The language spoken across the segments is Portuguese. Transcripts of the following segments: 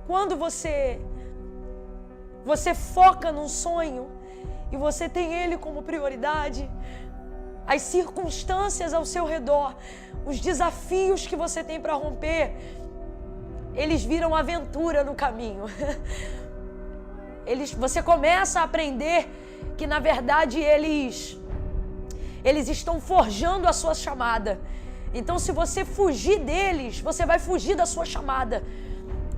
Quando você foca num sonho e você tem ele como prioridade, as circunstâncias ao seu redor, os desafios que você tem para romper, eles viram aventura no caminho. Você começa a aprender que, na verdade, eles estão forjando a sua chamada. Então, se você fugir deles, você vai fugir da sua chamada.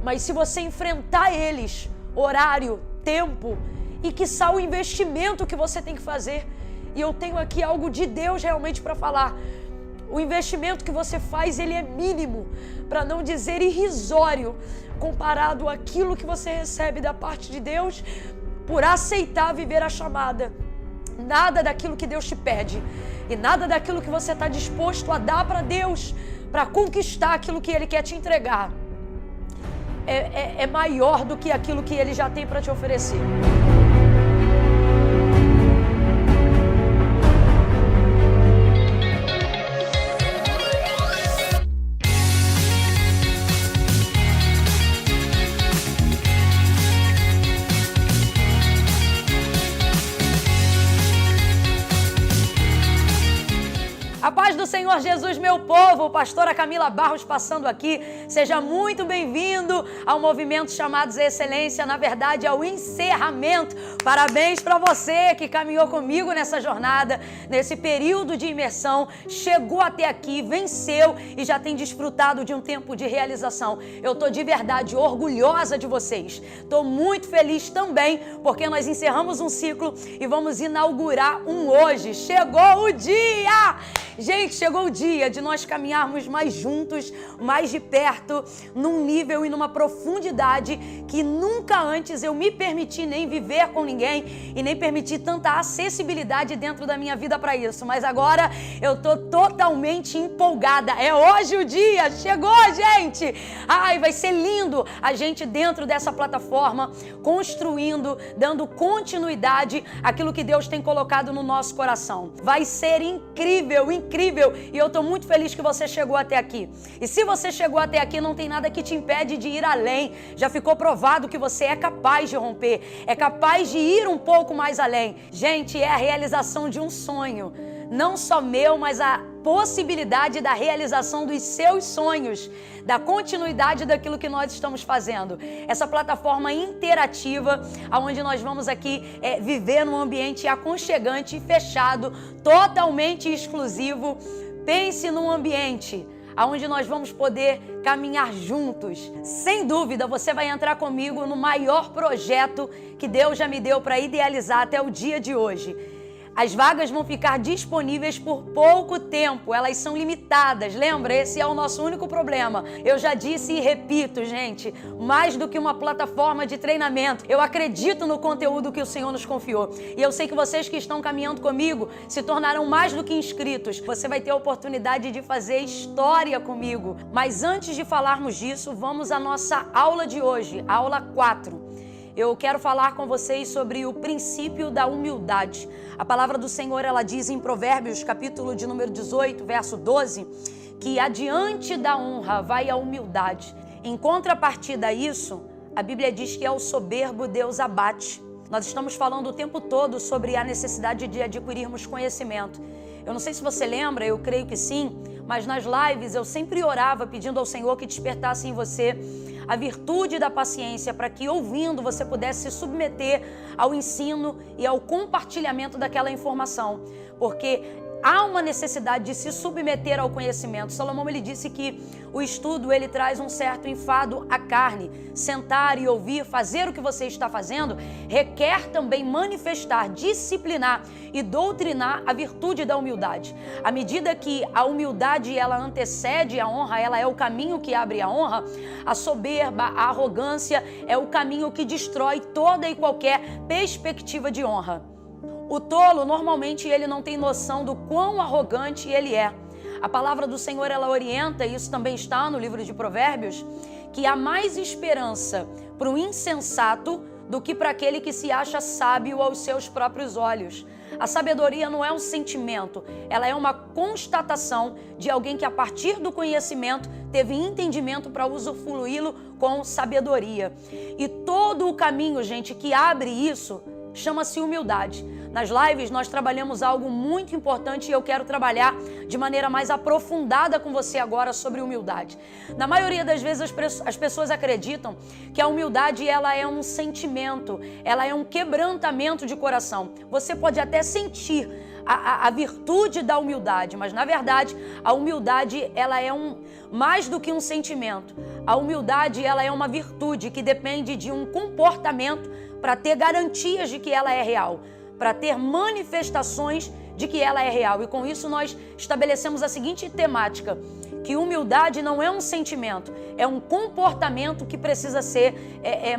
Mas se você enfrentar eles, horário, tempo e, quiçá, o investimento que você tem que fazer, e eu tenho aqui algo de Deus realmente para falar, o investimento que você faz, ele é mínimo, para não dizer irrisório, comparado àquilo que você recebe da parte de Deus por aceitar viver a chamada. Nada daquilo que Deus te pede e nada daquilo que você está disposto a dar para Deus, para conquistar aquilo que Ele quer te entregar, é maior do que aquilo que Ele já tem para te oferecer. A paz do Senhor Jesus, meu povo, pastora Camila Barros passando aqui. Seja muito bem-vindo ao movimento Chamados à Excelência, na verdade ao encerramento. Parabéns para você que caminhou comigo nessa jornada, nesse período de imersão, chegou até aqui, venceu e já tem desfrutado de um tempo de realização. Eu estou de verdade orgulhosa de vocês. Estou muito feliz também, porque nós encerramos um ciclo e vamos inaugurar um hoje. Chegou o dia! Gente, chegou o dia de nós caminharmos mais juntos, mais de perto, num nível e numa profundidade que nunca antes eu me permiti nem viver com ninguém e nem permiti tanta acessibilidade dentro da minha vida para isso. Mas agora eu tô totalmente empolgada. É hoje o dia, chegou, gente! Ai, vai ser lindo a gente dentro dessa plataforma, construindo, dando continuidade àquilo que Deus tem colocado no nosso coração. Vai ser incrível, incrível, e eu estou muito feliz que você chegou até aqui. E se você chegou até aqui, não tem nada que te impede de ir além. Já ficou provado que você é capaz de romper, é capaz de ir um pouco mais além. Gente, é a realização de um sonho, não só meu, mas a possibilidade da realização dos seus sonhos, da continuidade daquilo que nós estamos fazendo. Essa plataforma interativa, onde nós vamos aqui viver num ambiente aconchegante e fechado, totalmente exclusivo. Pense num ambiente onde nós vamos poder caminhar juntos. Sem dúvida, você vai entrar comigo no maior projeto que Deus já me deu para idealizar até o dia de hoje. As vagas vão ficar disponíveis por pouco tempo, elas são limitadas, lembra? Esse é o nosso único problema. Eu já disse e repito, gente, mais do que uma plataforma de treinamento, eu acredito no conteúdo que o Senhor nos confiou. E eu sei que vocês que estão caminhando comigo se tornarão mais do que inscritos. Você vai ter a oportunidade de fazer história comigo. Mas antes de falarmos disso, vamos à nossa aula de hoje, a aula 4. Eu quero falar com vocês sobre o princípio da humildade. A palavra do Senhor, ela diz em Provérbios, capítulo de número 18, verso 12, que adiante da honra vai a humildade. Em contrapartida a isso, a Bíblia diz que ao soberbo Deus abate. Nós estamos falando o tempo todo sobre a necessidade de adquirirmos conhecimento. Eu não sei se você lembra, eu creio que sim, mas nas lives eu sempre orava pedindo ao Senhor que despertasse em você a virtude da paciência, para que, ouvindo, você pudesse se submeter ao ensino e ao compartilhamento daquela informação. Porque há uma necessidade de se submeter ao conhecimento. Salomão, ele disse que o estudo, ele traz um certo enfado à carne. Sentar e ouvir, fazer o que você está fazendo, requer também manifestar, disciplinar e doutrinar a virtude da humildade. À medida que a humildade, ela antecede a honra, ela é o caminho que abre a honra, a soberba, a arrogância é o caminho que destrói toda e qualquer perspectiva de honra. O tolo, normalmente, ele não tem noção do quão arrogante ele é. A palavra do Senhor, ela orienta, e isso também está no livro de Provérbios, que há mais esperança para o insensato do que para aquele que se acha sábio aos seus próprios olhos. A sabedoria não é um sentimento, ela é uma constatação de alguém que a partir do conhecimento teve entendimento para usufruí-lo com sabedoria. E todo o caminho, gente, que abre isso chama-se humildade. Nas lives nós trabalhamos algo muito importante e eu quero trabalhar de maneira mais aprofundada com você agora sobre humildade. Na maioria das vezes as pessoas acreditam que a humildade ela é um sentimento, ela é um quebrantamento de coração. Você pode até sentir a virtude da humildade, mas na verdade a humildade ela é mais do que um sentimento. A humildade ela é uma virtude que depende de um comportamento para ter garantias de que ela é real, para ter manifestações de que ela é real. E com isso nós estabelecemos a seguinte temática, que humildade não é um sentimento, é um comportamento que precisa ser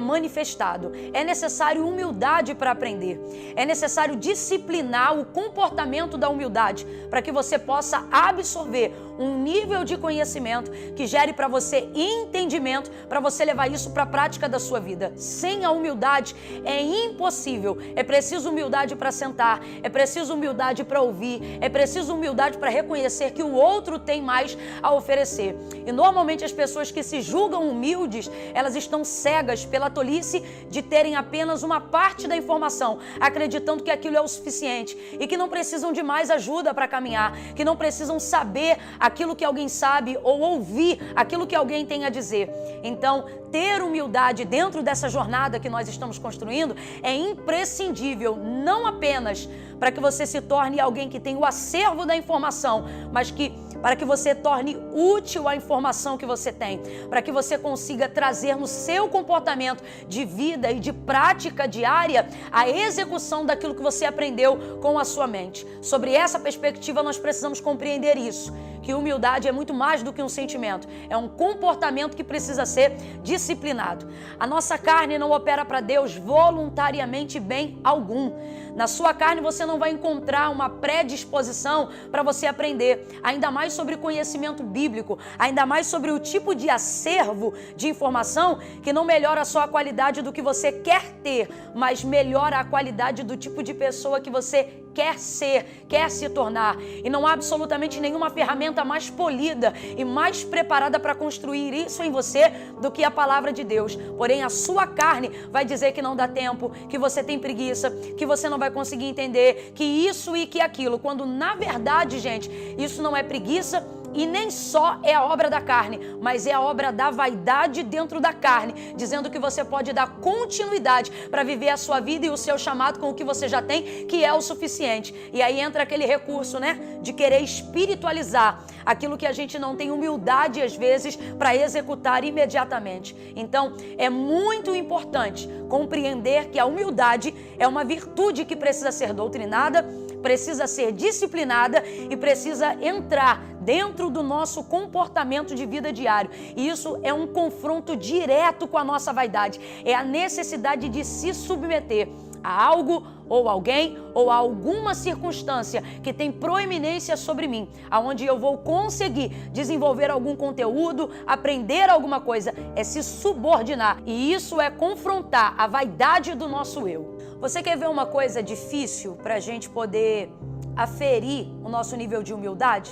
manifestado. É necessário humildade para aprender. É necessário disciplinar o comportamento da humildade para que você possa absorver um nível de conhecimento que gere para você entendimento, para você levar isso para a prática da sua vida. Sem a humildade é impossível. É preciso humildade para sentar, é preciso humildade para ouvir, é preciso humildade para reconhecer que o outro tem mais a oferecer. E normalmente as pessoas que se julgam humildes, elas estão cegas pela tolice de terem apenas uma parte da informação, acreditando que aquilo é o suficiente e que não precisam de mais ajuda para caminhar, que não precisam saber aquilo que alguém sabe ou ouvir aquilo que alguém tem a dizer. Então, ter humildade dentro dessa jornada que nós estamos construindo é imprescindível, não apenas para que você se torne alguém que tem o acervo da informação, mas para que você torne útil a informação que você tem, para que você consiga trazer no seu comportamento de vida e de prática diária a execução daquilo que você aprendeu com a sua mente. Sobre essa perspectiva, nós precisamos compreender isso, que humildade é muito mais do que um sentimento, é um comportamento que precisa ser disciplinado. A nossa carne não opera para Deus voluntariamente bem algum. Na sua carne você não vai encontrar uma predisposição para você aprender, ainda mais sobre conhecimento bíblico, ainda mais sobre o tipo de acervo de informação que não melhora só a qualidade do que você quer ter, mas melhora a qualidade do tipo de pessoa que você quer ser, quer se tornar. E não há absolutamente nenhuma ferramenta mais polida e mais preparada para construir isso em você do que a palavra de Deus. Porém, a sua carne vai dizer que não dá tempo, que você tem preguiça, que você não vai conseguir entender, que isso e que aquilo, quando na verdade, gente, isso não é preguiça e nem só é a obra da carne, mas é a obra da vaidade dentro da carne, dizendo que você pode dar continuidade para viver a sua vida e o seu chamado com o que você já tem, que é o suficiente. E aí entra aquele recurso, de querer espiritualizar aquilo que a gente não tem humildade, às vezes, para executar imediatamente. Então, é muito importante compreender que a humildade é uma virtude que precisa ser doutrinada, precisa ser disciplinada e precisa entrar dentro do nosso comportamento de vida diário. E isso é um confronto direto com a nossa vaidade. É a necessidade de se submeter a algo ou alguém ou a alguma circunstância que tem proeminência sobre mim, aonde eu vou conseguir desenvolver algum conteúdo, aprender alguma coisa, é se subordinar. E isso é confrontar a vaidade do nosso eu. Você quer ver uma coisa difícil para a gente poder aferir o nosso nível de humildade?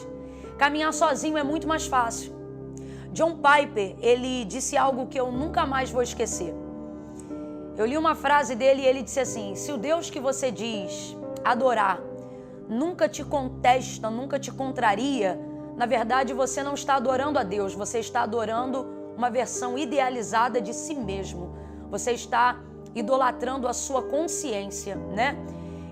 Caminhar sozinho é muito mais fácil. John Piper, ele disse algo que eu nunca mais vou esquecer. Eu li uma frase dele e ele disse assim: se o Deus que você diz adorar nunca te contesta, nunca te contraria, na verdade você não está adorando a Deus, você está adorando uma versão idealizada de si mesmo. Você está idolatrando a sua consciência,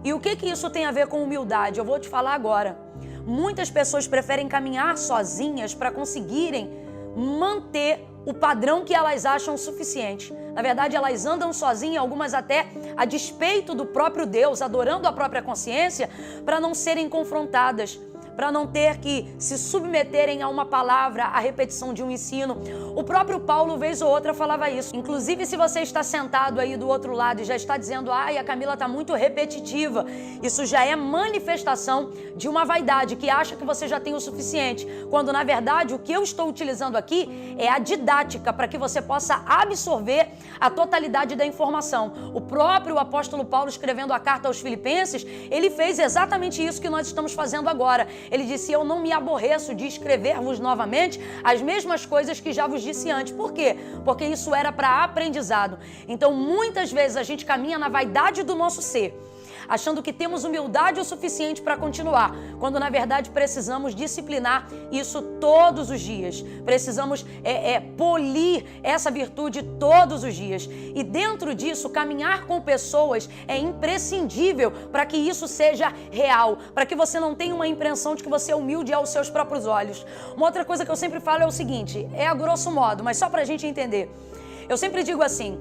E o que isso tem a ver com humildade? Eu vou te falar agora. Muitas pessoas preferem caminhar sozinhas para conseguirem manter o padrão que elas acham suficiente. Na verdade, elas andam sozinhas, algumas até a despeito do próprio Deus, adorando a própria consciência, para não serem confrontadas, para não ter que se submeterem a uma palavra, a repetição de um ensino. O próprio Paulo, vez ou outra, falava isso. Inclusive, se você está sentado aí do outro lado e já está dizendo, ai, a Camila está muito repetitiva, isso já é manifestação de uma vaidade que acha que você já tem o suficiente, quando na verdade o que eu estou utilizando aqui é a didática para que você possa absorver a totalidade da informação. O próprio apóstolo Paulo, escrevendo a carta aos Filipenses, ele fez exatamente isso que nós estamos fazendo agora. Ele disse, eu não me aborreço de escrever-vos novamente as mesmas coisas que já vos disse antes. Por quê? Porque isso era para aprendizado. Então, muitas vezes a gente caminha na vaidade do nosso ser, achando que temos humildade o suficiente para continuar, quando na verdade precisamos disciplinar isso todos os dias. Precisamos polir essa virtude todos os dias. E dentro disso, caminhar com pessoas é imprescindível para que isso seja real, para que você não tenha uma impressão de que você é humilde aos seus próprios olhos. Uma outra coisa que eu sempre falo é o seguinte, é a grosso modo, mas só para a gente entender. Eu sempre digo assim,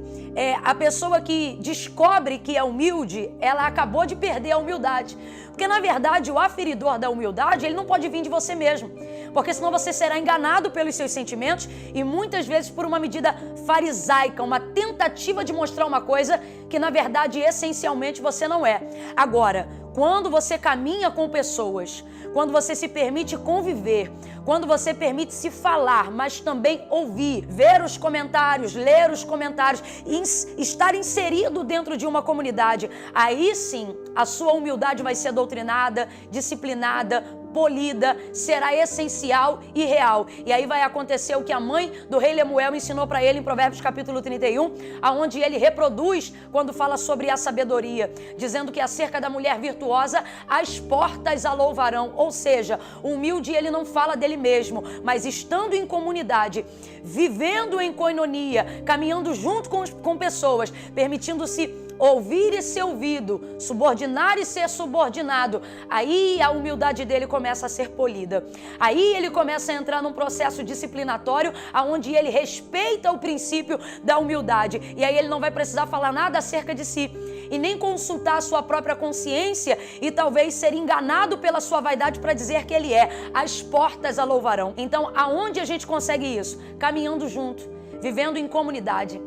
a pessoa que descobre que é humilde, ela acabou de perder a humildade. Porque, na verdade, o aferidor da humildade, ele não pode vir de você mesmo. Porque senão você será enganado pelos seus sentimentos e muitas vezes por uma medida farisaica, uma tentativa de mostrar uma coisa que, na verdade, essencialmente você não é. Agora, quando você caminha com pessoas, quando você se permite conviver, quando você permite se falar, mas também ouvir, ver os comentários, ler os comentários e estar inserido dentro de uma comunidade, aí sim a sua humildade vai ser doutrinada, disciplinada, polida, será essencial e real. E aí vai acontecer o que a mãe do rei Lemuel ensinou para ele em Provérbios capítulo 31, aonde ele reproduz quando fala sobre a sabedoria, dizendo que acerca da mulher virtuosa, as portas a louvarão. Ou seja, o humilde ele não fala dele mesmo, mas estando em comunidade, vivendo em koinonia, caminhando junto com pessoas, permitindo-se ouvir e ser ouvido, subordinar e ser subordinado, aí a humildade dele começa a ser polida. Aí ele começa a entrar num processo disciplinatório onde ele respeita o princípio da humildade. E aí ele não vai precisar falar nada acerca de si e nem consultar a sua própria consciência e talvez ser enganado pela sua vaidade para dizer que ele é. As portas a louvarão. Então, aonde a gente consegue isso? Caminhando junto, vivendo em comunidade.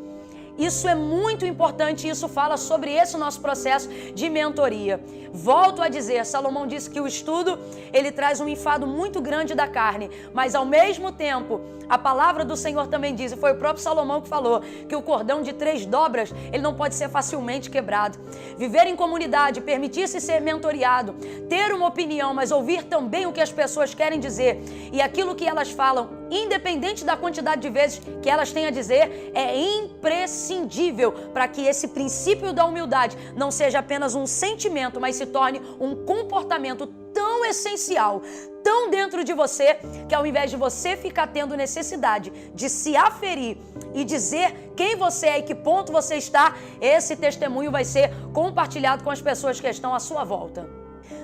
Isso é muito importante, isso fala sobre esse nosso processo de mentoria. Volto a dizer, Salomão disse que o estudo, ele traz um enfado muito grande da carne, mas ao mesmo tempo, a palavra do Senhor também diz, e foi o próprio Salomão que falou, que o cordão de 3 dobras, ele não pode ser facilmente quebrado. Viver em comunidade, permitir-se ser mentoriado, ter uma opinião, mas ouvir também o que as pessoas querem dizer e aquilo que elas falam, independente da quantidade de vezes que elas têm a dizer, é imprescindível para que esse princípio da humildade não seja apenas um sentimento, mas se torne um comportamento tão essencial, tão dentro de você, que ao invés de você ficar tendo necessidade de se aferir e dizer quem você é e que ponto você está, esse testemunho vai ser compartilhado com as pessoas que estão à sua volta.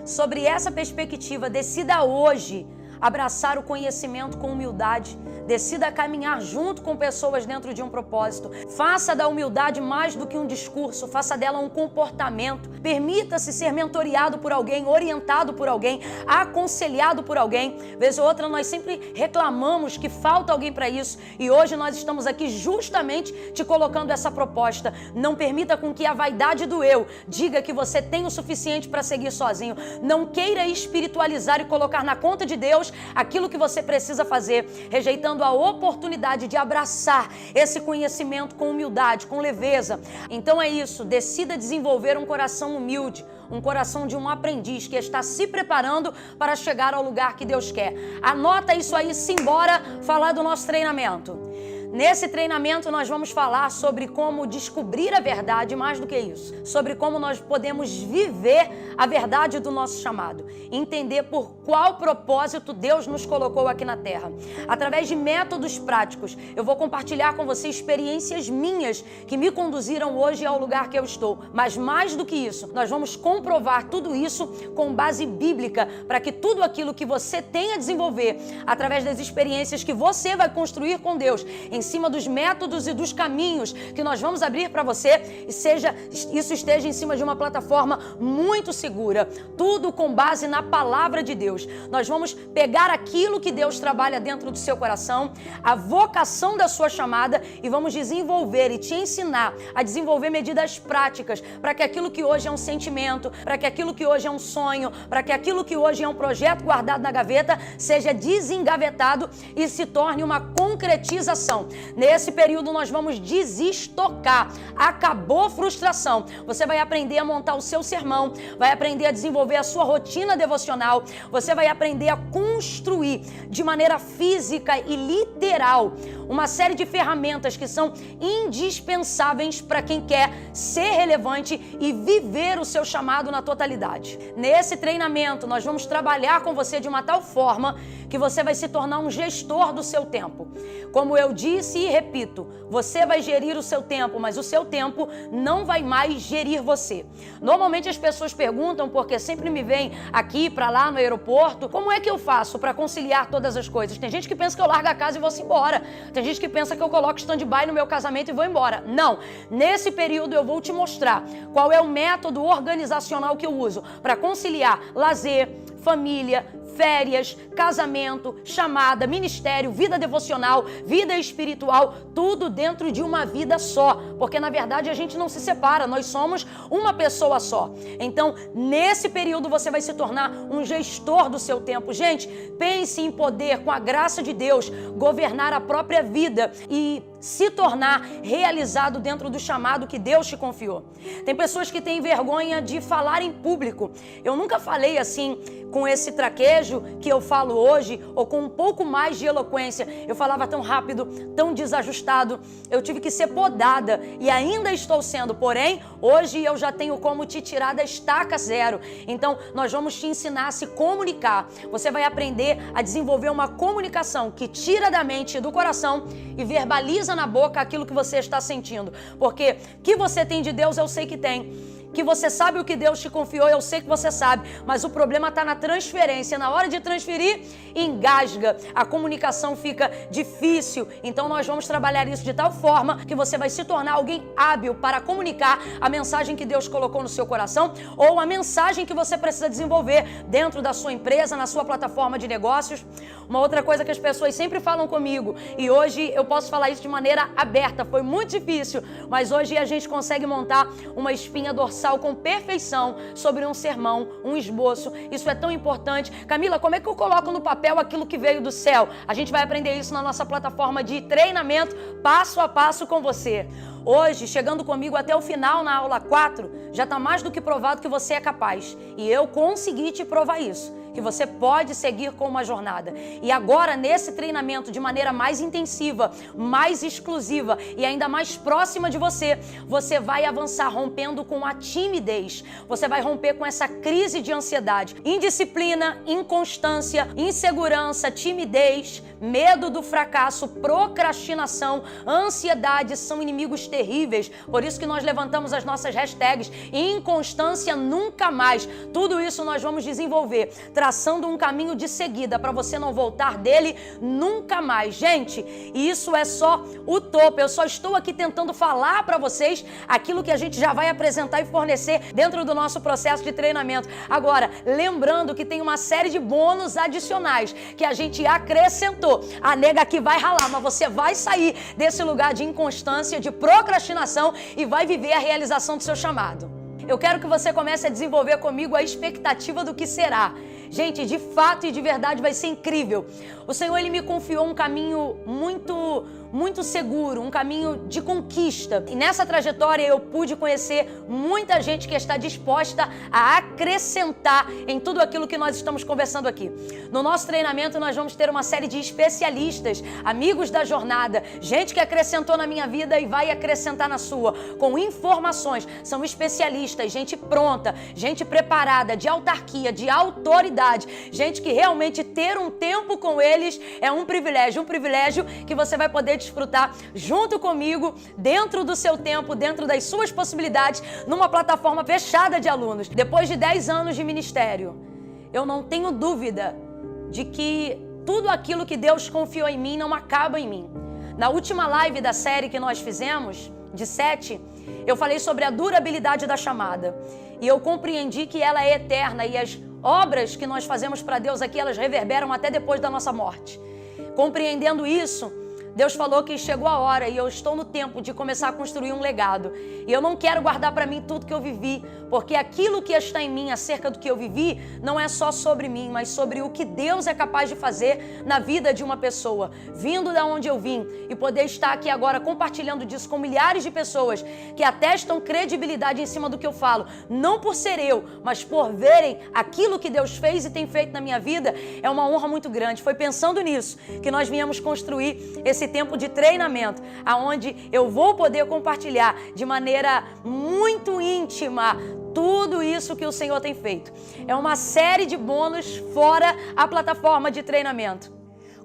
Sobre essa perspectiva, decida hoje abraçar o conhecimento com humildade, decida caminhar junto com pessoas dentro de um propósito. Faça da humildade mais do que um discurso, faça dela um comportamento. Permita-se ser mentoriado por alguém, orientado por alguém, aconselhado por alguém. Vez ou outra nós sempre reclamamos que falta alguém para isso e hoje nós estamos aqui justamente te colocando essa proposta. Não permita com que a vaidade do eu diga que você tem o suficiente para seguir sozinho. Não queira espiritualizar e colocar na conta de Deus aquilo que você precisa fazer, rejeitando a oportunidade de abraçar esse conhecimento com humildade, com leveza. Então é isso, decida desenvolver um coração humilde, um coração de um aprendiz que está se preparando para chegar ao lugar que Deus quer. Anota isso aí, simbora falar do nosso treinamento. Nesse treinamento nós vamos falar sobre como descobrir a verdade, mais do que isso, sobre como nós podemos viver a verdade do nosso chamado, entender por qual propósito Deus nos colocou aqui na Terra. Através de métodos práticos, eu vou compartilhar com você experiências minhas que me conduziram hoje ao lugar que eu estou. Mas mais do que isso, nós vamos comprovar tudo isso com base bíblica, para que tudo aquilo que você tem a desenvolver, através das experiências que você vai construir com Deus, em cima dos métodos e dos caminhos que nós vamos abrir para você, e isso esteja em cima de uma plataforma muito segura, tudo com base na palavra de Deus. Nós vamos pegar aquilo que Deus trabalha dentro do seu coração, a vocação da sua chamada, e vamos desenvolver e te ensinar a desenvolver medidas práticas para que aquilo que hoje é um sentimento, para que aquilo que hoje é um sonho, para que aquilo que hoje é um projeto guardado na gaveta seja desengavetado e se torne uma concretização. Nesse período nós vamos desestocar. Acabou frustração. Você vai aprender a montar o seu sermão, vai aprender a desenvolver a sua rotina devocional, você vai aprender a construir de maneira física e literal uma série de ferramentas que são indispensáveis para quem quer ser relevante e viver o seu chamado na totalidade. Nesse treinamento, nós vamos trabalhar com você de uma tal forma que você vai se tornar um gestor do seu tempo. Como eu disse e repito, você vai gerir o seu tempo, mas o seu tempo não vai mais gerir você. Normalmente as pessoas perguntam, porque sempre me vêm aqui para lá no aeroporto, como é que eu faço para conciliar todas as coisas? Tem gente que pensa que eu largo a casa e vou embora. Tem gente que pensa que eu coloco stand-by no meu casamento e vou embora. Não. Nesse período eu vou te mostrar qual é o método organizacional que eu uso para conciliar lazer, família, férias, casamento, chamada, ministério, vida devocional, vida espiritual, tudo dentro de uma vida só, porque na verdade a gente não se separa, nós somos uma pessoa só. Então, nesse período você vai se tornar um gestor do seu tempo. Gente, pense em poder, com a graça de Deus, governar a própria vida e se tornar realizado dentro do chamado que Deus te confiou. Tem pessoas que têm vergonha de falar em público. Eu nunca falei assim, com esse traquejo que eu falo hoje, ou com um pouco mais de eloquência. Eu falava tão rápido, tão desajustado. Eu tive que ser podada e ainda estou sendo. Porém, hoje eu já tenho como te tirar da estaca zero. Então, nós vamos te ensinar a se comunicar. Você vai aprender a desenvolver uma comunicação que tira da mente e do coração e verbaliza na boca aquilo que você está sentindo. Porque que você tem de Deus, eu sei que tem. Que você sabe o que Deus te confiou, eu sei que você sabe, mas o problema está na transferência. Na hora de transferir, engasga, a comunicação fica difícil. Então nós vamos trabalhar isso de tal forma que você vai se tornar alguém hábil para comunicar a mensagem que Deus colocou no seu coração ou a mensagem que você precisa desenvolver dentro da sua empresa, na sua plataforma de negócios. Uma outra coisa que as pessoas sempre falam comigo, e hoje eu posso falar isso de maneira aberta, foi muito difícil, mas hoje a gente consegue montar uma espinha dorsal com perfeição sobre um sermão, um esboço. Isso é tão importante. Camila, como é que eu coloco no papel aquilo que veio do céu? A gente vai aprender isso na nossa plataforma de treinamento, passo a passo com você. Hoje, chegando comigo até o final na aula 4, já está mais do que provado que você é capaz. E eu consegui te provar isso, que você pode seguir com uma jornada. E agora, nesse treinamento, de maneira mais intensiva, mais exclusiva e ainda mais próxima de você, você vai avançar rompendo com a timidez. Você vai romper com essa crise de ansiedade. Indisciplina, inconstância, insegurança, timidez, medo do fracasso, procrastinação, ansiedade são inimigos terríveis. Por isso que nós levantamos as nossas hashtags inconstância nunca mais. Tudo isso nós vamos desenvolver, traçando um caminho de seguida para você não voltar dele nunca mais. Gente, isso é só o topo. Eu só estou aqui tentando falar para vocês aquilo que a gente já vai apresentar e fornecer dentro do nosso processo de treinamento. Agora, lembrando que tem uma série de bônus adicionais que a gente acrescentou. A nega aqui vai ralar, mas você vai sair desse lugar de inconstância, de procrastinação e vai viver a realização do seu chamado. Eu quero que você comece a desenvolver comigo a expectativa do que será. Gente, de fato e de verdade vai ser incrível. O Senhor, Ele me confiou um caminho muito seguro, um caminho de conquista. E nessa trajetória eu pude conhecer muita gente que está disposta a acrescentar em tudo aquilo que nós estamos conversando aqui. No nosso treinamento nós vamos ter uma série de especialistas, amigos da jornada, gente que acrescentou na minha vida e vai acrescentar na sua, com informações. São especialistas, gente pronta, gente preparada, de autarquia, de autoridade, gente que realmente ter um tempo com eles é um privilégio que você vai poder desfrutar junto comigo, dentro do seu tempo, dentro das suas possibilidades, numa plataforma fechada de alunos. Depois de 10 anos de ministério, eu não tenho dúvida de que tudo aquilo que Deus confiou em mim não acaba em mim. Na última live da série que nós fizemos, de 7, eu falei sobre a durabilidade da chamada. E eu compreendi que ela é eterna e as obras que nós fazemos para Deus aqui, elas reverberam até depois da nossa morte. Compreendendo isso, Deus falou que chegou a hora e eu estou no tempo de começar a construir um legado. E eu não quero guardar para mim tudo que eu vivi, porque aquilo que está em mim acerca do que eu vivi não é só sobre mim, mas sobre o que Deus é capaz de fazer na vida de uma pessoa. Vindo da onde eu vim e poder estar aqui agora compartilhando disso com milhares de pessoas que atestam credibilidade em cima do que eu falo, não por ser eu, mas por verem aquilo que Deus fez e tem feito na minha vida, é uma honra muito grande. Foi pensando nisso que nós viemos construir esse tempo de treinamento, aonde eu vou poder compartilhar de maneira muito íntima tudo isso que o Senhor tem feito. É uma série de bônus fora a plataforma de treinamento.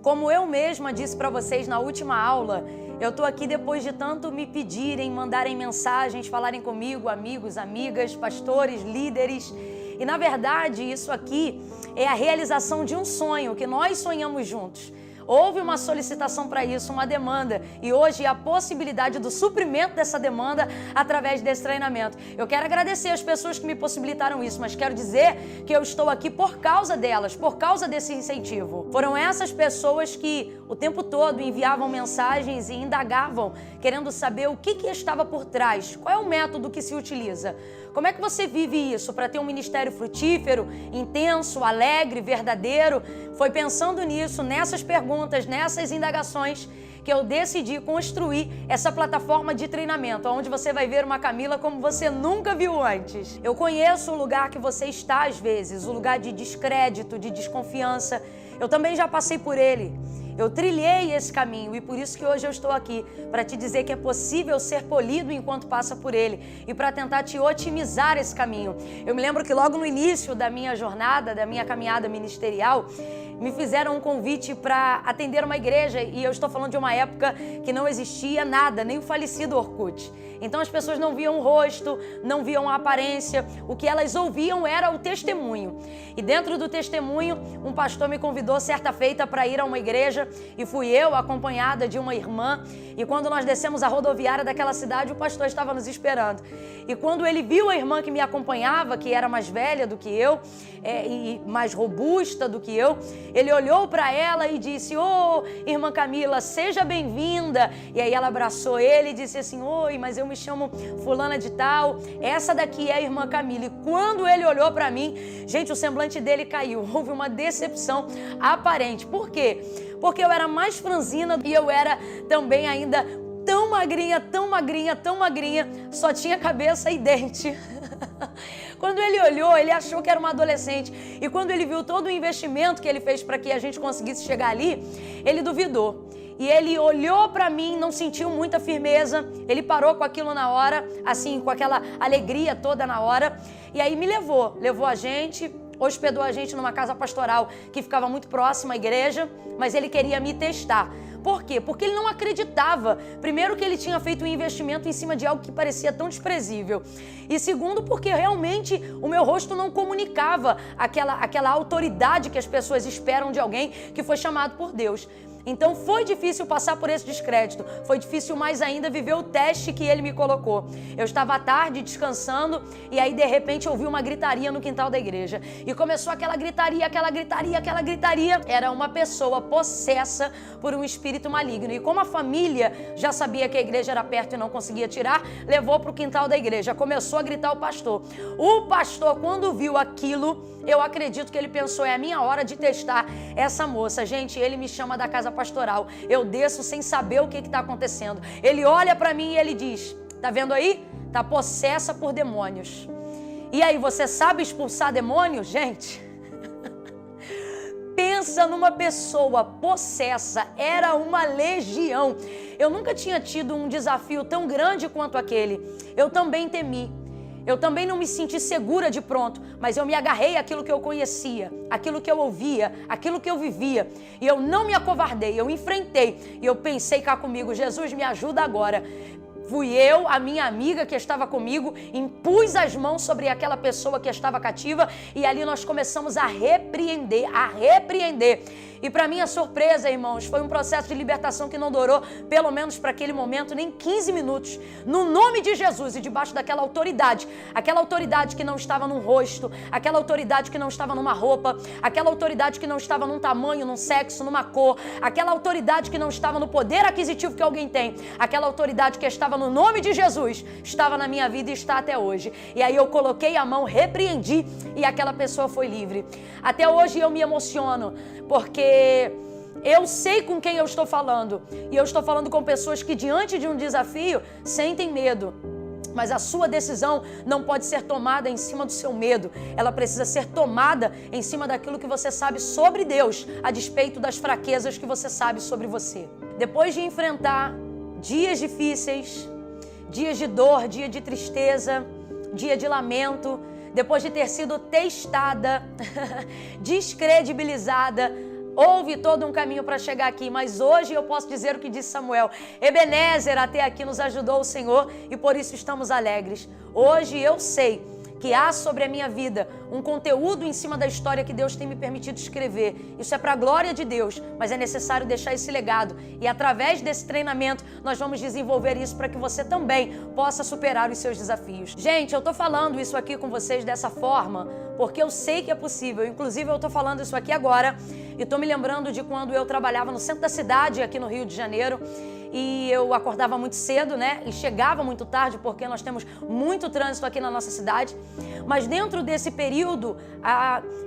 Como eu mesma disse para vocês na última aula, eu estou aqui depois de tanto me pedirem, mandarem mensagens, falarem comigo, amigos, amigas, pastores, líderes. E na verdade isso aqui é a realização de um sonho que nós sonhamos juntos. Houve uma solicitação para isso, uma demanda, e hoje a possibilidade do suprimento dessa demanda através desse treinamento. Eu quero agradecer as pessoas que me possibilitaram isso, mas quero dizer que eu estou aqui por causa delas, por causa desse incentivo. Foram essas pessoas que o tempo todo enviavam mensagens e indagavam, querendo saber o que estava por trás, qual é o método que se utiliza. Como é que você vive isso para ter um ministério frutífero, intenso, alegre, verdadeiro? Foi pensando nisso, nessas perguntas, nessas indagações, que eu decidi construir essa plataforma de treinamento, onde você vai ver uma Camila como você nunca viu antes. Eu conheço o lugar que você está às vezes, o lugar de descrédito, de desconfiança. Eu também já passei por ele. Eu trilhei esse caminho e por isso que hoje eu estou aqui, para te dizer que é possível ser polido enquanto passa por ele e para tentar te otimizar esse caminho. Eu me lembro que logo no início da minha jornada, da minha caminhada ministerial, me fizeram um convite para atender uma igreja e eu estou falando de uma época que não existia nada, nem o falecido Orkut. Então as pessoas não viam o rosto, não viam a aparência, o que elas ouviam era o testemunho. E dentro do testemunho, um pastor me convidou certa feita para ir a uma igreja e fui eu acompanhada de uma irmã. E quando nós descemos a rodoviária daquela cidade, o pastor estava nos esperando. E quando ele viu a irmã que me acompanhava, que era mais velha do que eu e mais robusta do que eu, ele olhou para ela e disse: "Ô, irmã Camila, seja bem-vinda." E aí ela abraçou ele e disse assim: "Oi, mas eu me chamo fulana de tal, essa daqui é a irmã Camila." E quando ele olhou para mim, gente, o semblante dele caiu. Houve uma decepção aparente. Por quê? Porque eu era mais franzina e eu era também ainda tão magrinha, tão magrinha, tão magrinha, só tinha cabeça e dente. Quando ele olhou, ele achou que era uma adolescente. E quando ele viu todo o investimento que ele fez para que a gente conseguisse chegar ali, ele duvidou. E ele olhou para mim, não sentiu muita firmeza, ele parou com aquilo na hora, assim, com aquela alegria toda na hora, e aí me levou a gente, hospedou a gente numa casa pastoral que ficava muito próxima à igreja, mas ele queria me testar. Por quê? Porque ele não acreditava. Primeiro, que ele tinha feito um investimento em cima de algo que parecia tão desprezível. E segundo, porque realmente o meu rosto não comunicava aquela autoridade que as pessoas esperam de alguém que foi chamado por Deus. Então foi difícil passar por esse descrédito, foi difícil mais ainda viver o teste que ele me colocou. Eu estava à tarde descansando e aí de repente ouvi uma gritaria no quintal da igreja. E começou aquela gritaria. Era uma pessoa possessa por um espírito maligno. E como a família já sabia que a igreja era perto e não conseguia tirar, levou para o quintal da igreja. Começou a gritar o pastor. O pastor, quando viu aquilo, eu acredito que ele pensou: é a minha hora de testar essa moça. Gente, ele me chama da casa pastoral. Eu desço sem saber o que está acontecendo. Ele olha para mim e ele diz: "Tá vendo aí? Tá possessa por demônios." E aí, você sabe expulsar demônios, gente? Pensa numa pessoa possessa, era uma legião. Eu nunca tinha tido um desafio tão grande quanto aquele. Eu também temi. Eu também não me senti segura de pronto, mas eu me agarrei àquilo que eu conhecia, àquilo que eu ouvia, àquilo que eu vivia. E eu não me acovardei, eu enfrentei. E eu pensei cá comigo: Jesus, me ajuda agora. Fui eu, a minha amiga que estava comigo, impus as mãos sobre aquela pessoa que estava cativa e ali nós começamos a repreender. E para minha surpresa, irmãos, foi um processo de libertação que não durou, pelo menos para aquele momento, nem 15 minutos. No nome de Jesus e debaixo daquela autoridade que não estava num rosto, aquela autoridade que não estava numa roupa, aquela autoridade que não estava num tamanho, num sexo, numa cor, aquela autoridade que não estava no poder aquisitivo que alguém tem, aquela autoridade que estava no nome de Jesus, estava na minha vida e está até hoje. E aí eu coloquei a mão, repreendi e aquela pessoa foi livre. Até hoje eu me emociono, porque eu sei com quem eu estou falando. E eu estou falando com pessoas que diante de um desafio sentem medo. Mas a sua decisão não pode ser tomada em cima do seu medo. Ela precisa ser tomada em cima daquilo que você sabe sobre Deus, a despeito das fraquezas que você sabe sobre você. Depois de enfrentar dias difíceis, dias de dor, dia de tristeza, dia de lamento, depois de ter sido testada, descredibilizada, houve todo um caminho para chegar aqui, mas hoje eu posso dizer o que disse Samuel: Ebenezer, até aqui nos ajudou o Senhor e por isso estamos alegres. Hoje eu sei que há sobre a minha vida um conteúdo em cima da história que Deus tem me permitido escrever. Isso é para a glória de Deus, mas é necessário deixar esse legado. E através desse treinamento, nós vamos desenvolver isso para que você também possa superar os seus desafios. Gente, eu tô falando isso aqui com vocês dessa forma, porque eu sei que é possível. Inclusive, eu tô falando isso aqui agora e tô me lembrando de quando eu trabalhava no centro da cidade, aqui no Rio de Janeiro, e eu acordava muito cedo, né? E chegava muito tarde, porque nós temos muito trânsito aqui na nossa cidade. Mas dentro desse período,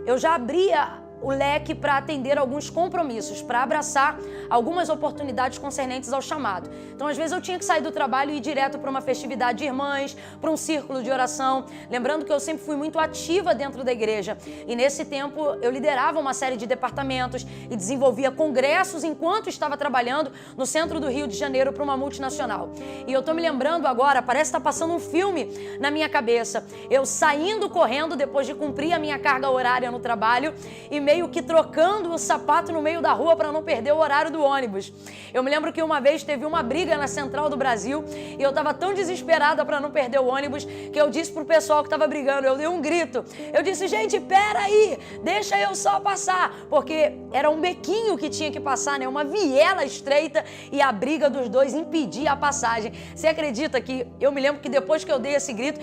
eu já abria o leque para atender alguns compromissos, para abraçar algumas oportunidades concernentes ao chamado. Então, às vezes, eu tinha que sair do trabalho e ir direto para uma festividade de irmãs, para um círculo de oração. Lembrando que eu sempre fui muito ativa dentro da igreja. E nesse tempo, eu liderava uma série de departamentos e desenvolvia congressos enquanto estava trabalhando no centro do Rio de Janeiro para uma multinacional. E eu estou me lembrando agora, parece que está passando um filme na minha cabeça. Eu saindo correndo depois de cumprir a minha carga horária no trabalho e meio que trocando o sapato no meio da rua para não perder o horário do ônibus. Eu me lembro que uma vez teve uma briga na Central do Brasil e eu estava tão desesperada para não perder o ônibus que eu disse pro pessoal que estava brigando, eu dei um grito. Eu disse: gente, peraí, deixa eu só passar, porque era um bequinho que tinha que passar, né? Uma viela estreita e a briga dos dois impedia a passagem. Você acredita que eu me lembro que depois que eu dei esse grito,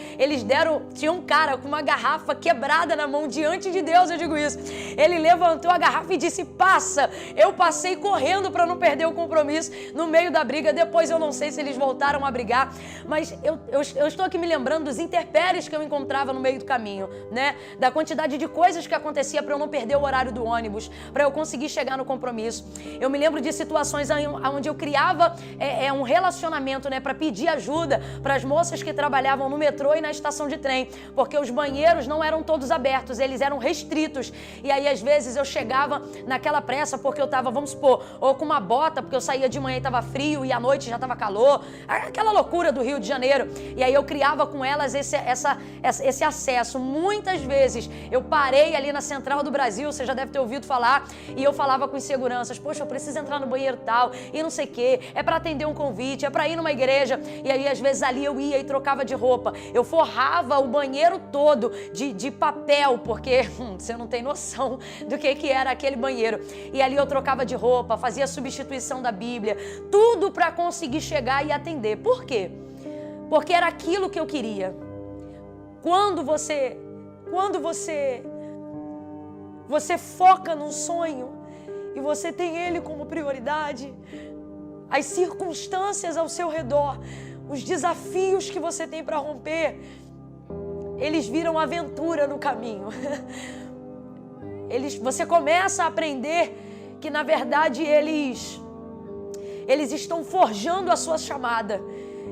tinha um cara com uma garrafa quebrada na mão diante de Deus, eu digo isso. Ele levantou a garrafa e disse: passa. Eu passei correndo para não perder o compromisso no meio da briga. Depois eu não sei se eles voltaram a brigar, mas eu estou aqui me lembrando dos intempéries que eu encontrava no meio do caminho, né? Da quantidade de coisas que acontecia para eu não perder o horário do ônibus, para eu conseguir chegar no compromisso. Eu me lembro de situações onde eu criava um relacionamento, né, para pedir ajuda para as moças que trabalhavam no metrô e na estação de trem, porque os banheiros não eram todos abertos, eles eram restritos. E aí, às vezes, eu chegava naquela pressa porque eu estava, vamos supor, ou com uma bota, porque eu saía de manhã e estava frio e à noite já estava calor, aquela loucura do Rio de Janeiro. E aí eu criava com elas esse acesso. Muitas vezes eu parei ali na Central do Brasil, você já deve ter ouvido falar, e eu falava com os seguranças: poxa, eu preciso entrar no banheiro tal, e não sei o quê, é para atender um convite, é para ir numa igreja. E aí, às vezes, ali eu ia e trocava de roupa. Eu forrava o banheiro todo de papel, porque você não tem noção do que era aquele banheiro. E ali eu trocava de roupa, fazia substituição da Bíblia, tudo para conseguir chegar e atender. Por quê? Porque era aquilo que eu queria. Quando você foca num sonho e você tem ele como prioridade, as circunstâncias ao seu redor, os desafios que você tem para romper, eles viram aventura no caminho. Você começa a aprender que, na verdade, eles estão forjando a sua chamada.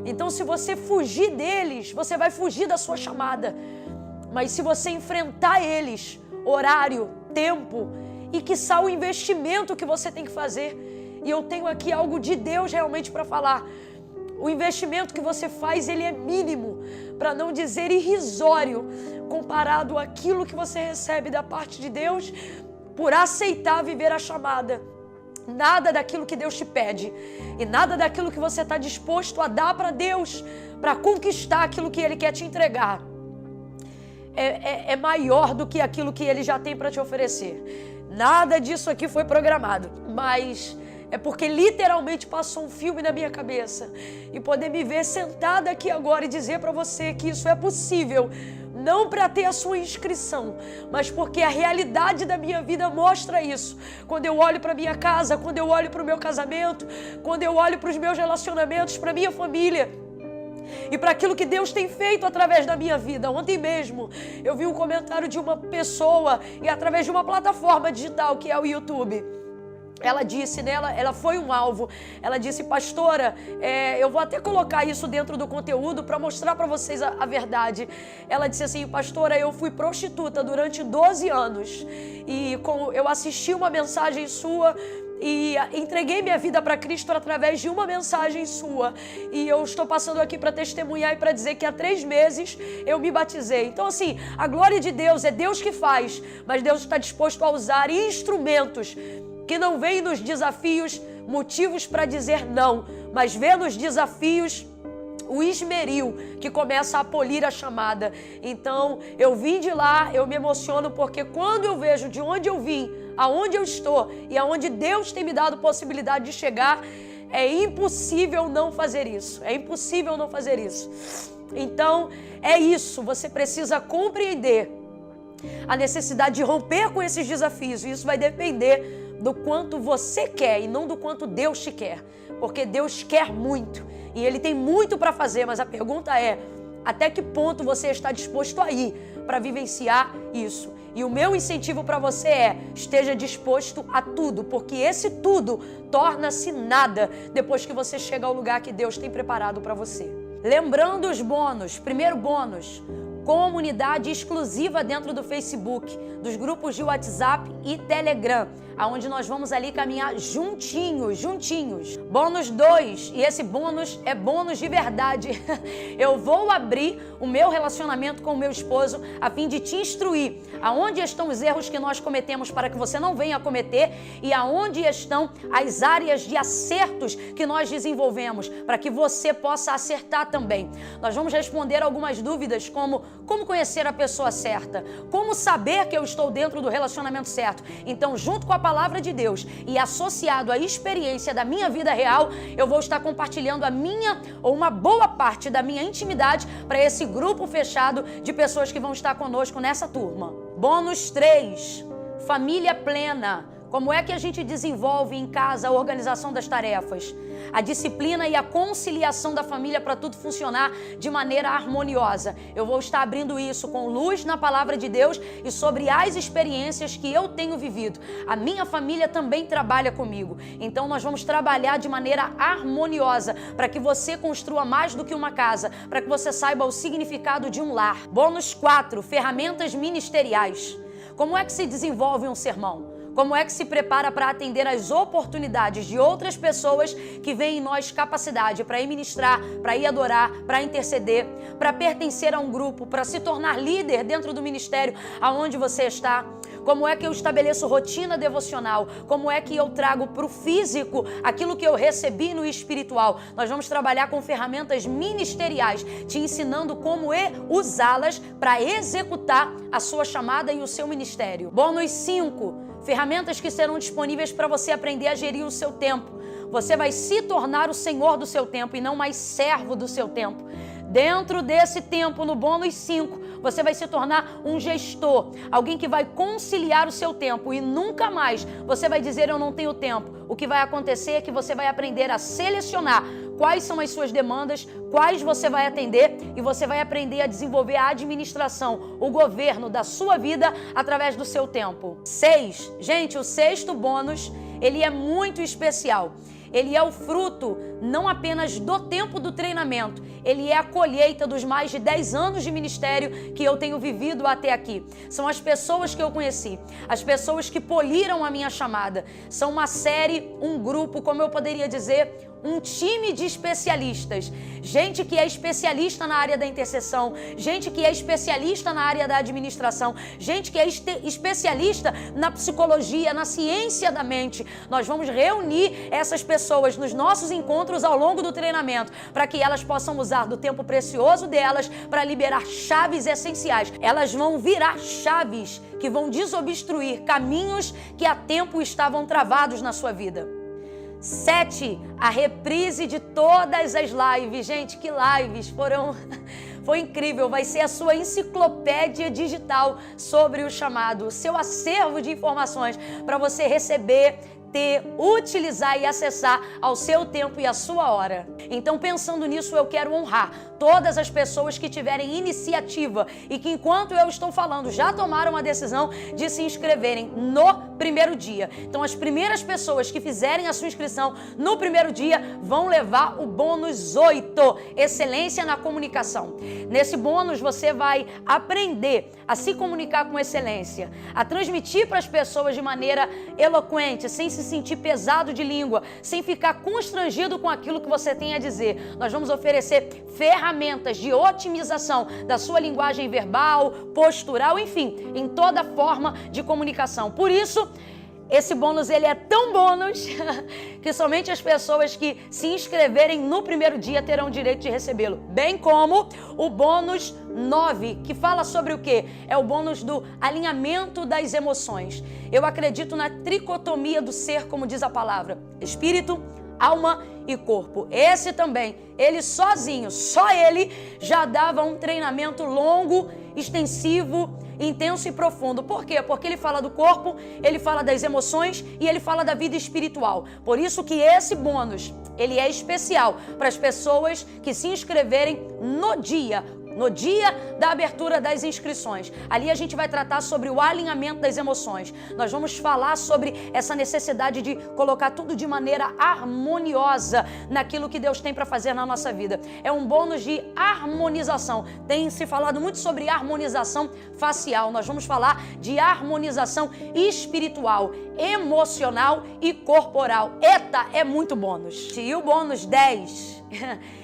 Então, se você fugir deles, você vai fugir da sua chamada. Mas se você enfrentar eles, horário, tempo e, quiçá, o investimento que você tem que fazer, e eu tenho aqui algo de Deus realmente para falar, o investimento que você faz, ele é mínimo, para não dizer irrisório, comparado àquilo que você recebe da parte de Deus por aceitar viver a chamada. Nada daquilo que Deus te pede e nada daquilo que você está disposto a dar para Deus, para conquistar aquilo que Ele quer te entregar, é maior do que aquilo que Ele já tem para te oferecer. Nada disso aqui foi programado, mas é porque literalmente passou um filme na minha cabeça. E poder me ver sentada aqui agora e dizer para você que isso é possível, não para ter a sua inscrição, mas porque a realidade da minha vida mostra isso. Quando eu olho para minha casa, quando eu olho para o meu casamento, quando eu olho para os meus relacionamentos, para minha família e para aquilo que Deus tem feito através da minha vida. Ontem mesmo eu vi um comentário de uma pessoa e através de uma plataforma digital que é o YouTube. Ela disse, né, ela foi um alvo, ela disse: pastora, eu vou até colocar isso dentro do conteúdo para mostrar para vocês a verdade. Ela disse assim: pastora, eu fui prostituta durante 12 anos e eu assisti uma mensagem sua e entreguei minha vida para Cristo através de uma mensagem sua. E eu estou passando aqui para testemunhar e para dizer que há 3 meses eu me batizei. Então assim, a glória de Deus, é Deus que faz, mas Deus está disposto a usar instrumentos que não veem nos desafios motivos para dizer não, mas vê nos desafios o esmeril que começa a polir a chamada. Então, eu vim de lá, eu me emociono porque quando eu vejo de onde eu vim, aonde eu estou e aonde Deus tem me dado possibilidade de chegar, é impossível não fazer isso. É impossível não fazer isso. Então, é isso. Você precisa compreender a necessidade de romper com esses desafios. E isso vai depender do quanto você quer e não do quanto Deus te quer. Porque Deus quer muito e Ele tem muito para fazer, mas a pergunta é: até que ponto você está disposto a ir para vivenciar isso? E o meu incentivo para você é: esteja disposto a tudo, porque esse tudo torna-se nada depois que você chega ao lugar que Deus tem preparado para você. Lembrando os bônus. Primeiro bônus: comunidade exclusiva dentro do Facebook, dos grupos de WhatsApp e Telegram, aonde nós vamos ali caminhar juntinhos. Bônus 2, e esse bônus é bônus de verdade. Eu vou abrir o meu relacionamento com o meu esposo a fim de te instruir aonde estão os erros que nós cometemos para que você não venha a cometer e aonde estão as áreas de acertos que nós desenvolvemos para que você possa acertar também. Nós vamos responder algumas dúvidas como conhecer a pessoa certa, como saber que eu estou dentro do relacionamento certo. Então, junto com a palavra de Deus e associado à experiência da minha vida real, eu vou estar compartilhando a minha ou uma boa parte da minha intimidade para esse grupo fechado de pessoas que vão estar conosco nessa turma. Bônus 3, família plena. Como é que a gente desenvolve em casa a organização das tarefas? A disciplina e a conciliação da família para tudo funcionar de maneira harmoniosa. Eu vou estar abrindo isso com luz na palavra de Deus e sobre as experiências que eu tenho vivido. A minha família também trabalha comigo. Então nós vamos trabalhar de maneira harmoniosa para que você construa mais do que uma casa, para que você saiba o significado de um lar. Bônus 4, ferramentas ministeriais. Como é que se desenvolve um sermão? Como é que se prepara para atender às oportunidades de outras pessoas que veem em nós capacidade para ir ministrar, para ir adorar, para interceder, para pertencer a um grupo, para se tornar líder dentro do ministério aonde você está? Como é que eu estabeleço rotina devocional? Como é que eu trago para o físico aquilo que eu recebi no espiritual? Nós vamos trabalhar com ferramentas ministeriais, te ensinando como usá-las para executar a sua chamada e o seu ministério. Bônus 5. Ferramentas que serão disponíveis para você aprender a gerir o seu tempo. Você vai se tornar o senhor do seu tempo e não mais servo do seu tempo. Dentro desse tempo, no bônus 5, você vai se tornar um gestor, alguém que vai conciliar o seu tempo e nunca mais você vai dizer: eu não tenho tempo. O que vai acontecer é que você vai aprender a selecionar quais são as suas demandas, quais você vai atender e você vai aprender a desenvolver a administração, o governo da sua vida através do seu tempo. 6. Gente, o 6º bônus, ele é muito especial. Ele é o fruto não apenas do tempo do treinamento, ele é a colheita dos mais de 10 anos de ministério que eu tenho vivido até aqui. São as pessoas que eu conheci, as pessoas que poliram a minha chamada. São uma série, um grupo, como eu poderia dizer, um time de especialistas, gente que é especialista na área da intercessão, gente que é especialista na área da administração, gente que é especialista na psicologia, na ciência da mente. Nós vamos reunir essas pessoas nos nossos encontros ao longo do treinamento, para que elas possam usar do tempo precioso delas para liberar chaves essenciais. Elas vão virar chaves que vão desobstruir caminhos que há tempo estavam travados na sua vida. 7, a reprise de todas as lives. Gente, que lives foram... Foi incrível, vai ser a sua enciclopédia digital sobre o chamado, o seu acervo de informações para você receber, ter, utilizar e acessar ao seu tempo e à sua hora. Então, pensando nisso, eu quero honrar todas as pessoas que tiverem iniciativa e que, enquanto eu estou falando, já tomaram a decisão de se inscreverem no primeiro dia. Então, as primeiras pessoas que fizerem a sua inscrição no primeiro dia vão levar o bônus 8, excelência na comunicação. Nesse bônus, você vai aprender a se comunicar com excelência, a transmitir para as pessoas de maneira eloquente, sem se sentir pesado de língua, sem ficar constrangido com aquilo que você tem a dizer. Nós vamos oferecer ferramentas de otimização da sua linguagem verbal, postural, enfim, em toda forma de comunicação. Por isso, esse bônus ele é tão bônus que somente as pessoas que se inscreverem no primeiro dia terão direito de recebê-lo. Bem como o bônus 9, que fala sobre o quê? É o bônus do alinhamento das emoções. Eu acredito na tricotomia do ser, como diz a palavra: espírito, alma e corpo. Esse também, ele sozinho, só ele já dava um treinamento longo, extensivo, intenso e profundo. Por quê? Porque ele fala do corpo, ele fala das emoções e ele fala da vida espiritual. Por isso que esse bônus, ele é especial para as pessoas que se inscreverem no dia da abertura das inscrições. Ali a gente vai tratar sobre o alinhamento das emoções. Nós vamos falar sobre essa necessidade de colocar tudo de maneira harmoniosa naquilo que Deus tem para fazer na nossa vida. É um bônus de harmonização. Tem se falado muito sobre harmonização facial. Nós vamos falar de harmonização espiritual, emocional e corporal. Eita, é muito bônus. E o bônus 10...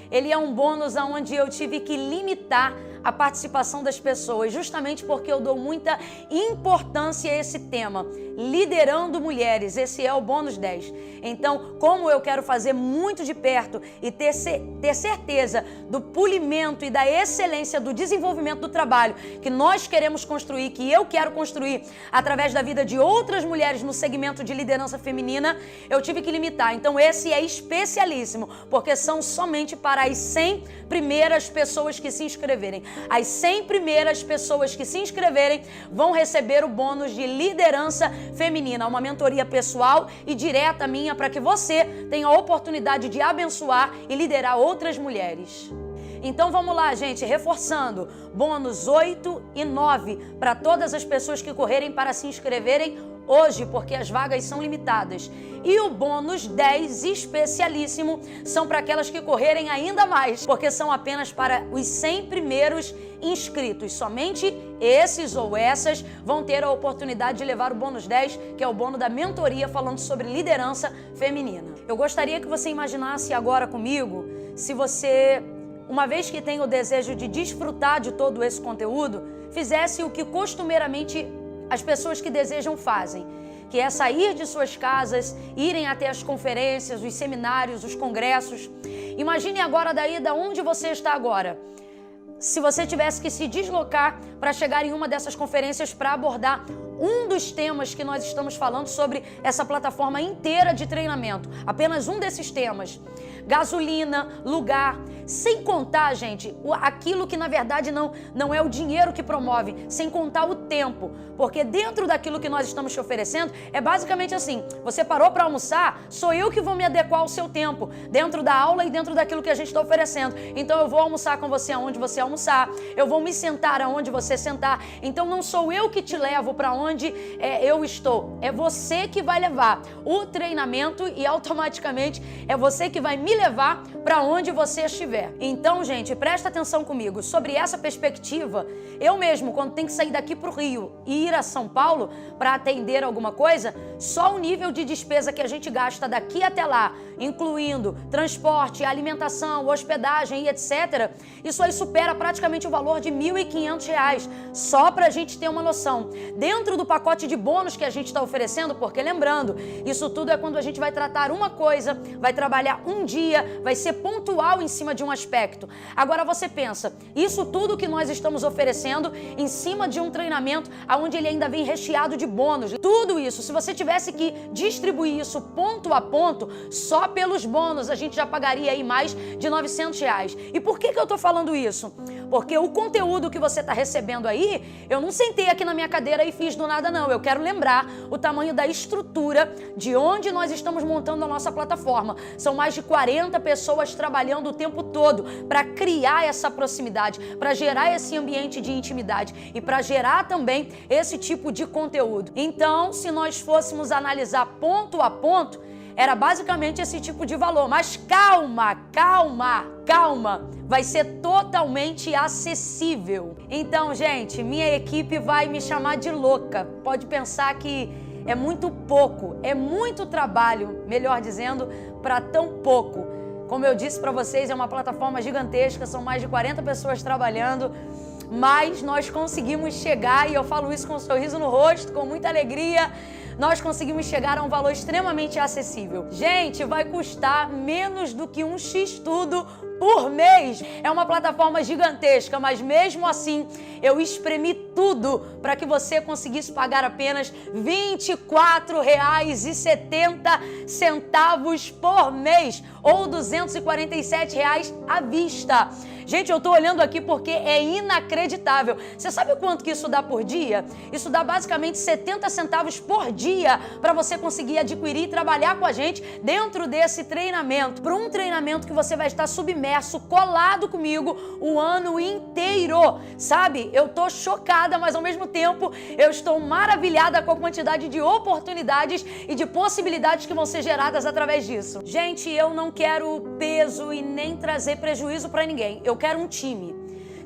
ele é um bônus onde eu tive que limitar a participação das pessoas, justamente porque eu dou muita importância a esse tema, liderando mulheres. Esse é o bônus 10. Então, como eu quero fazer muito de perto e ter certeza do polimento e da excelência do desenvolvimento do trabalho que nós queremos construir, que eu quero construir através da vida de outras mulheres no segmento de liderança feminina, eu tive que limitar. Então, esse é especialíssimo, porque são somente para as 100 primeiras pessoas que se inscreverem. As 100 primeiras pessoas que se inscreverem vão receber o bônus de liderança feminina, uma mentoria pessoal e direta minha para que você tenha a oportunidade de abençoar e liderar outras mulheres. Então vamos lá, gente, reforçando, bônus 8 e 9 para todas as pessoas que correrem para se inscreverem hoje, porque as vagas são limitadas. E o bônus 10 especialíssimo são para aquelas que correrem ainda mais, porque são apenas para os 100 primeiros inscritos. Somente esses ou essas vão ter a oportunidade de levar o bônus 10, que é o bônus da mentoria falando sobre liderança feminina. Eu gostaria que você imaginasse agora comigo, se você, uma vez que tem o desejo de desfrutar de todo esse conteúdo, fizesse o que costumeiramente as pessoas que desejam fazem, que é sair de suas casas, irem até as conferências, os seminários, os congressos. Imagine agora daí da onde você está agora. Se você tivesse que se deslocar para chegar em uma dessas conferências para abordar um dos temas que nós estamos falando sobre essa plataforma inteira de treinamento, apenas um desses temas, gasolina, lugar, sem contar, gente, aquilo que na verdade não é o dinheiro que promove, sem contar o tempo, porque dentro daquilo que nós estamos te oferecendo, é basicamente assim: você parou para almoçar, sou eu que vou me adequar ao seu tempo, dentro da aula e dentro daquilo que a gente está oferecendo. Então eu vou almoçar com você aonde você almoçar, eu vou me sentar aonde você sentar, então não sou eu que te levo para onde onde eu estou. É você que vai levar o treinamento e automaticamente é você que vai me levar para onde você estiver. Então, gente, presta atenção comigo. Sobre essa perspectiva, eu mesmo, quando tenho que sair daqui para o Rio e ir a São Paulo para atender alguma coisa, só o nível de despesa que a gente gasta daqui até lá, incluindo transporte, alimentação, hospedagem e etc., isso aí supera praticamente o valor de R$ 1.500, só para a gente ter uma noção. Dentro do pacote de bônus que a gente está oferecendo, porque lembrando, isso tudo é quando a gente vai tratar uma coisa, vai trabalhar um dia, vai ser pontual em cima de um aspecto. Agora você pensa, isso tudo que nós estamos oferecendo em cima de um treinamento onde ele ainda vem recheado de bônus. Tudo isso, se você tivesse que distribuir isso ponto a ponto, só pelos bônus a gente já pagaria aí mais de R$ 900. E por que eu tô falando isso? Porque o conteúdo que você está recebendo aí, eu não sentei aqui na minha cadeira e fiz do nada não. Eu quero lembrar o tamanho da estrutura de onde nós estamos montando a nossa plataforma. São mais de 40 pessoas trabalhando o tempo todo para criar essa proximidade, para gerar esse ambiente de intimidade e para gerar também esse tipo de conteúdo. Então, se nós fôssemos analisar ponto a ponto, era basicamente esse tipo de valor. Mas calma, calma, calma. Vai ser totalmente acessível. Então, gente, minha equipe vai me chamar de louca. Pode pensar que é muito pouco, é muito trabalho, melhor dizendo, para tão pouco. Como eu disse para vocês, é uma plataforma gigantesca, são mais de 40 pessoas trabalhando, mas nós conseguimos chegar, e eu falo isso com um sorriso no rosto, com muita alegria, nós conseguimos chegar a um valor extremamente acessível. Gente, vai custar menos do que um X-Tudo por mês. É uma plataforma gigantesca, mas mesmo assim eu espremi tudo para que você conseguisse pagar apenas R$ 24,70 por mês ou R$ 247 à vista. Gente, eu tô olhando aqui porque é inacreditável. Você sabe quanto que isso dá por dia? Isso dá basicamente 70 centavos por dia para você conseguir adquirir e trabalhar com a gente dentro desse treinamento. Para um treinamento que você vai estar submerso, colado comigo o ano inteiro. Sabe? Eu tô chocada, mas ao mesmo tempo eu estou maravilhada com a quantidade de oportunidades e de possibilidades que vão ser geradas através disso. Gente, eu não quero peso e nem trazer prejuízo para ninguém. Eu quero um time.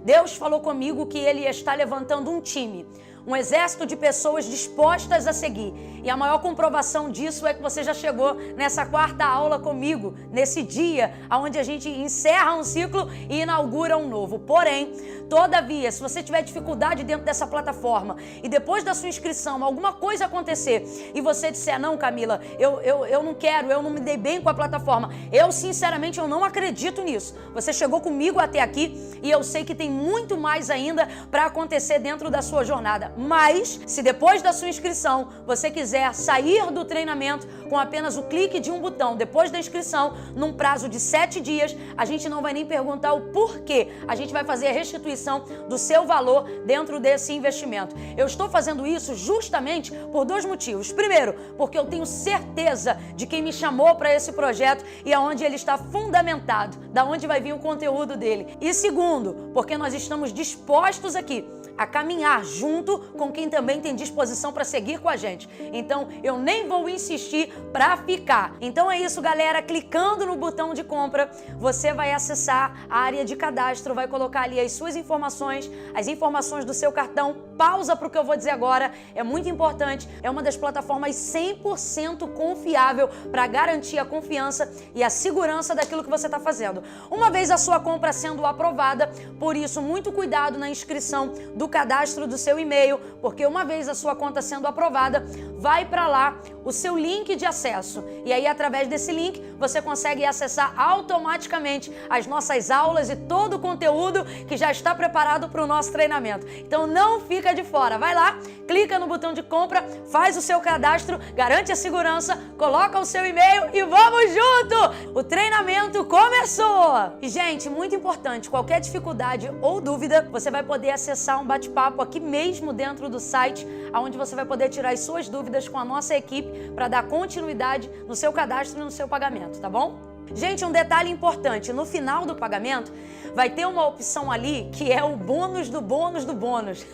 Deus falou comigo que Ele está levantando um time, um exército de pessoas dispostas a seguir. E a maior comprovação disso é que você já chegou nessa quarta aula comigo, nesse dia onde a gente encerra um ciclo e inaugura um novo. Porém, todavia, se você tiver dificuldade dentro dessa plataforma e depois da sua inscrição alguma coisa acontecer e você disser, não, Camila, eu não quero, eu não me dei bem com a plataforma, eu sinceramente eu não acredito nisso. Você chegou comigo até aqui e eu sei que tem muito mais ainda para acontecer dentro da sua jornada. Mas, se depois da sua inscrição você quiser sair do treinamento com apenas o clique de um botão depois da inscrição, num prazo de 7 dias, a gente não vai nem perguntar o porquê. A gente vai fazer a restituição do seu valor dentro desse investimento. Eu estou fazendo isso justamente por 2 motivos. Primeiro, porque eu tenho certeza de quem me chamou para esse projeto e aonde ele está fundamentado, da onde vai vir o conteúdo dele. E segundo, porque nós estamos dispostos aqui a caminhar junto com quem também tem disposição para seguir com a gente. Então, eu nem vou insistir para ficar. Então é isso, galera. Clicando no botão de compra, você vai acessar a área de cadastro, vai colocar ali as suas informações, as informações do seu cartão. Pausa para o que eu vou dizer agora, é muito importante. É uma das plataformas 100% confiável para garantir a confiança e a segurança daquilo que você está fazendo. Uma vez a sua compra sendo aprovada, por isso, muito cuidado na inscrição do cadastro do seu e-mail, porque uma vez a sua conta sendo aprovada, vai para lá o seu link de acesso. E aí, através desse link, você consegue acessar automaticamente as nossas aulas e todo o conteúdo que já está preparado para o nosso treinamento. Então, não fica de fora. Vai lá, clica no botão de compra, faz o seu cadastro, garante a segurança, coloca o seu e-mail e vamos junto! O treinamento começou! E, gente, muito importante, qualquer dificuldade ou dúvida, você vai poder acessar um bate-papo aqui mesmo dentro do site, onde você vai poder tirar as suas dúvidas com a nossa equipe para dar continuidade no seu cadastro e no seu pagamento, tá bom? Gente, um detalhe importante, no final do pagamento vai ter uma opção ali que é o bônus do bônus do bônus.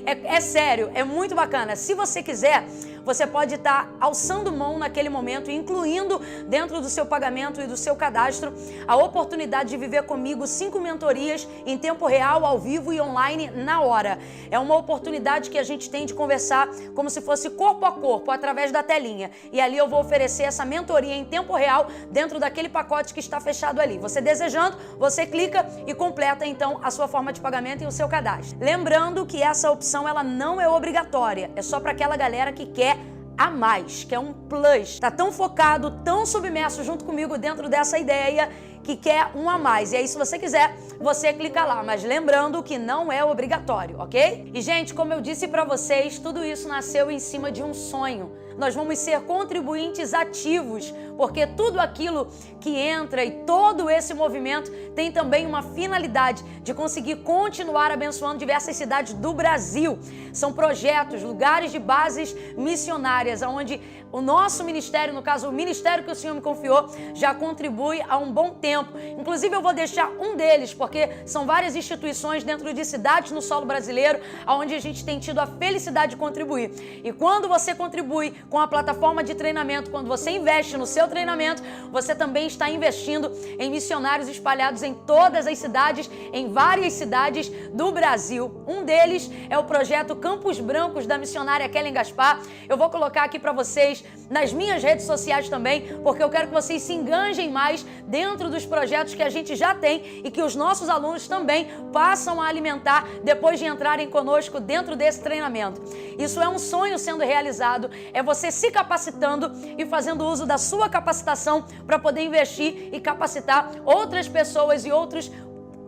É sério, é muito bacana. Se você quiser, você pode estar alçando mão naquele momento, incluindo dentro do seu pagamento e do seu cadastro a oportunidade de viver comigo 5 mentorias em tempo real, ao vivo e online na hora. É uma oportunidade que a gente tem de conversar como se fosse corpo a corpo, através da telinha. E ali eu vou oferecer essa mentoria em tempo real dentro daquele pacote que está fechado ali. Você desejando, você clica e completa então a sua forma de pagamento e o seu cadastro. Lembrando que essa opção ela não é obrigatória, é só para aquela galera que quer a mais, que é um plus. Tá tão focado, tão submerso junto comigo dentro dessa ideia que quer um a mais. E aí, se você quiser, você clica lá. Mas lembrando que não é obrigatório, ok? E, gente, como eu disse pra vocês, tudo isso nasceu em cima de um sonho. Nós vamos ser contribuintes ativos, porque tudo aquilo que entra e todo esse movimento tem também uma finalidade de conseguir continuar abençoando diversas cidades do Brasil. São projetos, lugares de bases missionárias, onde o nosso ministério, no caso o ministério que o Senhor me confiou, já contribui há um bom tempo. Inclusive eu vou deixar um deles, porque são várias instituições dentro de cidades no solo brasileiro, onde a gente tem tido a felicidade de contribuir. E quando você contribui com a plataforma de treinamento, quando você investe no seu treinamento, você também está investindo em missionários espalhados em todas as cidades, em várias cidades do Brasil. Um deles é o projeto Campos Brancos da missionária Kellen Gaspar. Eu vou colocar aqui para vocês nas minhas redes sociais também, porque eu quero que vocês se enganjem mais dentro dos projetos que a gente já tem e que os nossos alunos também passam a alimentar depois de entrarem conosco dentro desse treinamento. Isso é um sonho sendo realizado, é você se capacitando e fazendo uso da sua capacitação para poder investir e capacitar outras pessoas e outros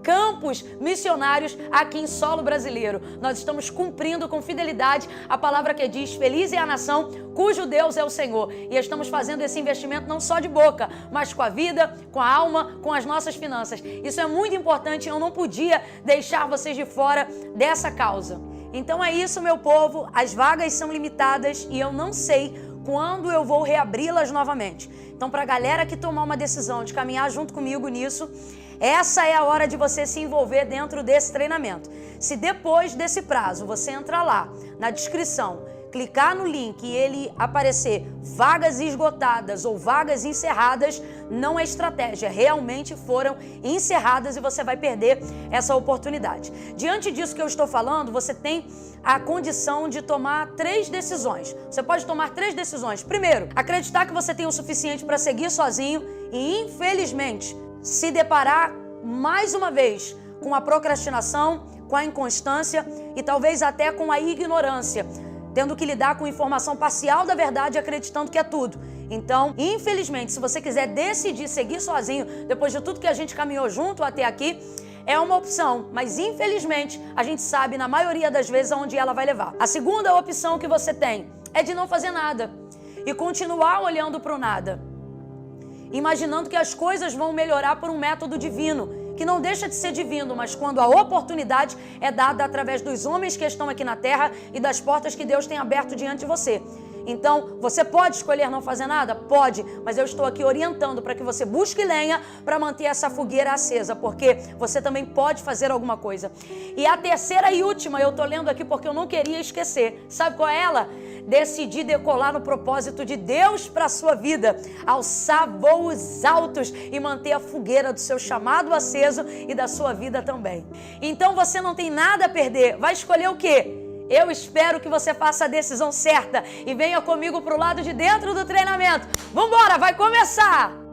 campos missionários aqui em solo brasileiro. Nós estamos cumprindo com fidelidade a palavra que diz: feliz é a nação cujo Deus é o Senhor. E estamos fazendo esse investimento não só de boca, mas com a vida, com a alma, com as nossas finanças. Isso é muito importante e eu não podia deixar vocês de fora dessa causa. Então é isso, meu povo, as vagas são limitadas e eu não sei quando eu vou reabri-las novamente. Então, para a galera que tomar uma decisão de caminhar junto comigo nisso, essa é a hora de você se envolver dentro desse treinamento. Se depois desse prazo você entrar lá na descrição, clicar no link e ele aparecer vagas esgotadas ou vagas encerradas, não é estratégia, realmente foram encerradas e você vai perder essa oportunidade. Diante disso que eu estou falando, você tem a condição de tomar 3 decisões. Você pode tomar 3 decisões. Primeiro, acreditar que você tem o suficiente para seguir sozinho e, infelizmente, se deparar mais uma vez com a procrastinação, com a inconstância e talvez até com a ignorância, tendo que lidar com informação parcial da verdade, acreditando que é tudo. Então, infelizmente, se você quiser decidir seguir sozinho, depois de tudo que a gente caminhou junto até aqui, é uma opção, mas infelizmente a gente sabe na maioria das vezes aonde ela vai levar. A segunda opção que você tem é de não fazer nada e continuar olhando para o nada, imaginando que as coisas vão melhorar por um método divino, que não deixa de ser divino, mas quando a oportunidade é dada através dos homens que estão aqui na terra e das portas que Deus tem aberto diante de você. Então, você pode escolher não fazer nada? Pode, mas eu estou aqui orientando para que você busque lenha para manter essa fogueira acesa, porque você também pode fazer alguma coisa. E a terceira e última, eu estou lendo aqui porque eu não queria esquecer. Sabe qual é ela? Decidir decolar no propósito de Deus para a sua vida, alçar voos altos e manter a fogueira do seu chamado aceso e da sua vida também. Então você não tem nada a perder. Vai escolher o quê? Eu espero que você faça a decisão certa e venha comigo para o lado de dentro do treinamento. Vambora, vai começar!